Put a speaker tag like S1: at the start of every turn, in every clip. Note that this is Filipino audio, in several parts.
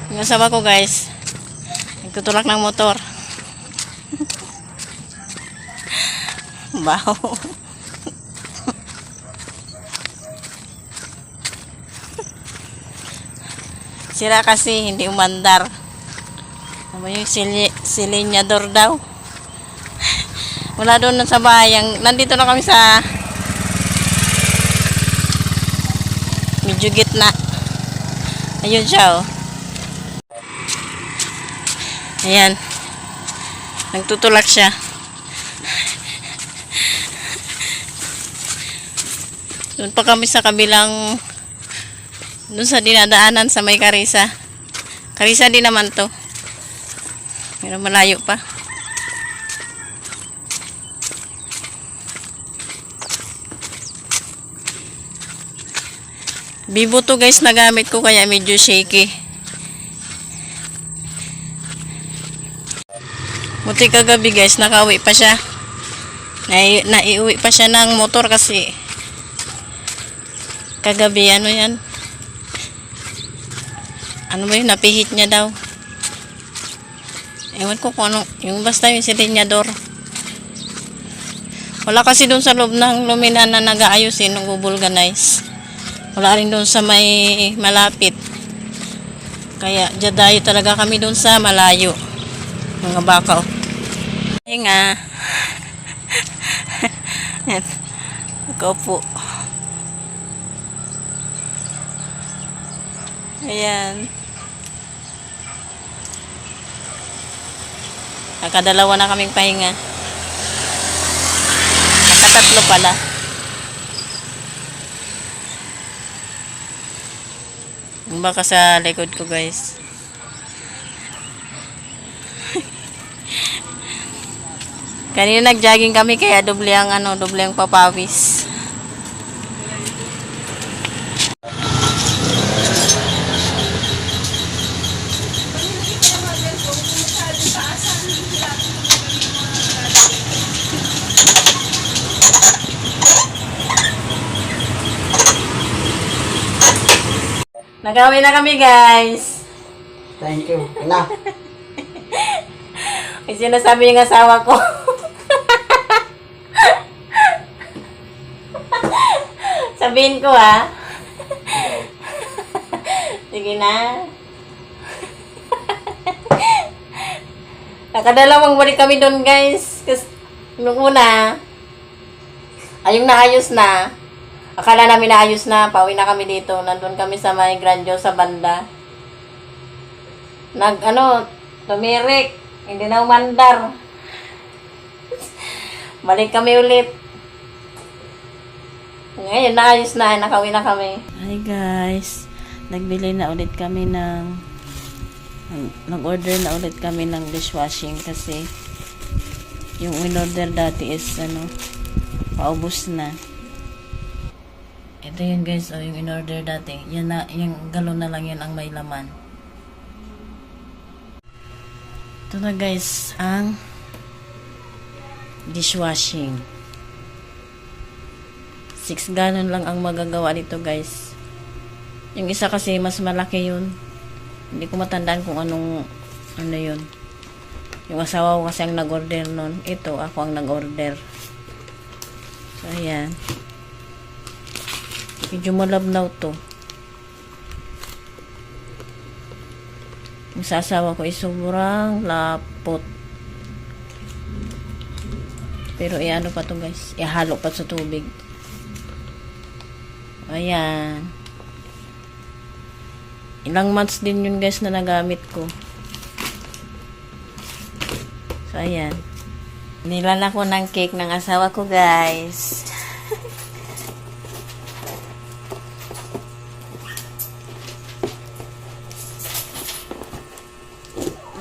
S1: Yung asawa ko guys, nagtutulak ng motor. Baho. Sira kasi, hindi umandar. Ano yung silinyador daw. Wala doon sa bahay. Nandito na kami sa medyo gitna. Ayun siya oh. Ayan. Nagtutulak siya. Doon pa kami sa kabilang, doon sa dinadaanan sa may Karisa. Karisa din naman to. Pero malayo pa. Bibo to guys, nagamit ko kaya medyo shaky. Buti kagabi guys, nakauwi pa siya. Naiuwi pa siya ng motor kasi kagabi ano yan. Ano ba yun, napihit niya daw. Ewan ko kung ano, yung basta yung silinyador. Wala kasi doon sa loob ng luminan na nag-aayusin, nag-vulcanize. Wala rin doon sa may malapit. Kaya dadayo talaga kami doon sa malayo. Mga bakaw. Ay nga. Ikaw po. Ayan. Nakadalawa na kaming pahinga. Nakatatlo pala. Baka sa likod ko guys. Kanina nag-jogging kami kaya doble ang papawis. Nagawin na kami guys.
S2: Thank you. Ala.
S1: May sinasabi yung asawa ko. Sabihin ko ha. Sige na. Nakadalawang balik kami doon guys. Kasi nung una, ayong naayos na. Akala namin naayos na, pauwi na kami dito. Nandun kami sa may Grandjo sa banda. Tumirik. Hindi na umandar. Balik kami ulit. Ngayon, naayos na. Nakauwi na kami. Hi guys. Nagbili na ulit kami nag-order na ulit kami ng dishwashing kasi yung in-order dati is paubos na. Ito yun guys, yung in-order dati. Yan na, yung galon na lang yan ang may laman. Ito na guys, ang dishwashing. 6 gallon lang ang magagawa dito guys. Yung isa kasi mas malaki yun. Hindi ko matandaan kung ano yun. Yung asawa ko kasi ang nag-order nun. Ito, ako ang nag-order. So, ayan. Medyo malabnaw to. Yung sa asawa ko ay sobrang lapot. Pero ano pa to guys. Ihalo pa sa tubig. Ayan. Ilang months din yun guys na nagamit ko. So ayan. Nilan ako ng cake ng asawa ko guys.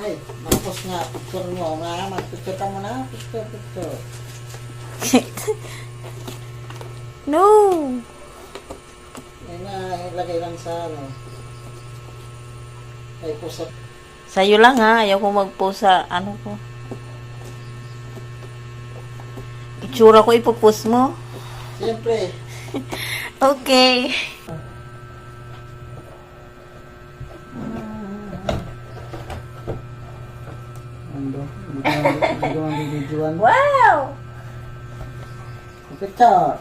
S2: Ay, tapos nga, picture mo nga. Mag-picture ka muna. Picture.
S1: No!
S2: Yan nga, ilagay lang sa ay post.
S1: Sa'yo lang ha. Ayaw ko mag-post sa ko. Itsura ko ipopost mo.
S2: Siyempre.
S1: Okay.
S2: do. Gagawang bibidyoan.
S1: Wow!
S2: Picture.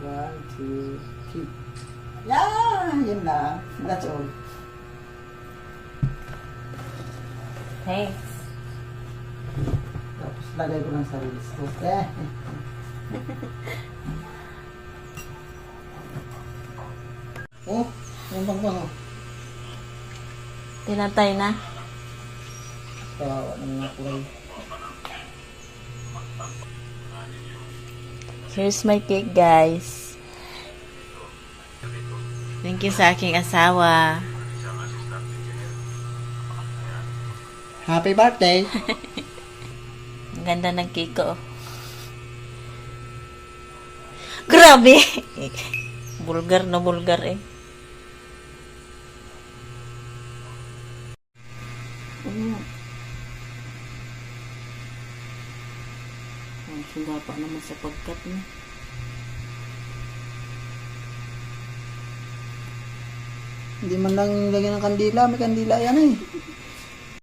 S2: 1, 2, 3. Yeah, yun lang. That's all.
S1: Thanks.
S2: Tapos lagay ko lang sa reels. Okay. Oh, yung bang
S1: Tinatay na.
S2: Kawawa ng mga kulay.
S1: Here's my cake, guys. Thank you sa aking asawa.
S2: Happy birthday!
S1: Ang ganda ng cake ko. Grabe! Bulgar na bulgar eh. Ang suga pa naman sa pagkat niya.
S2: Hindi man lang lagyan ng kandila. May kandila yan eh.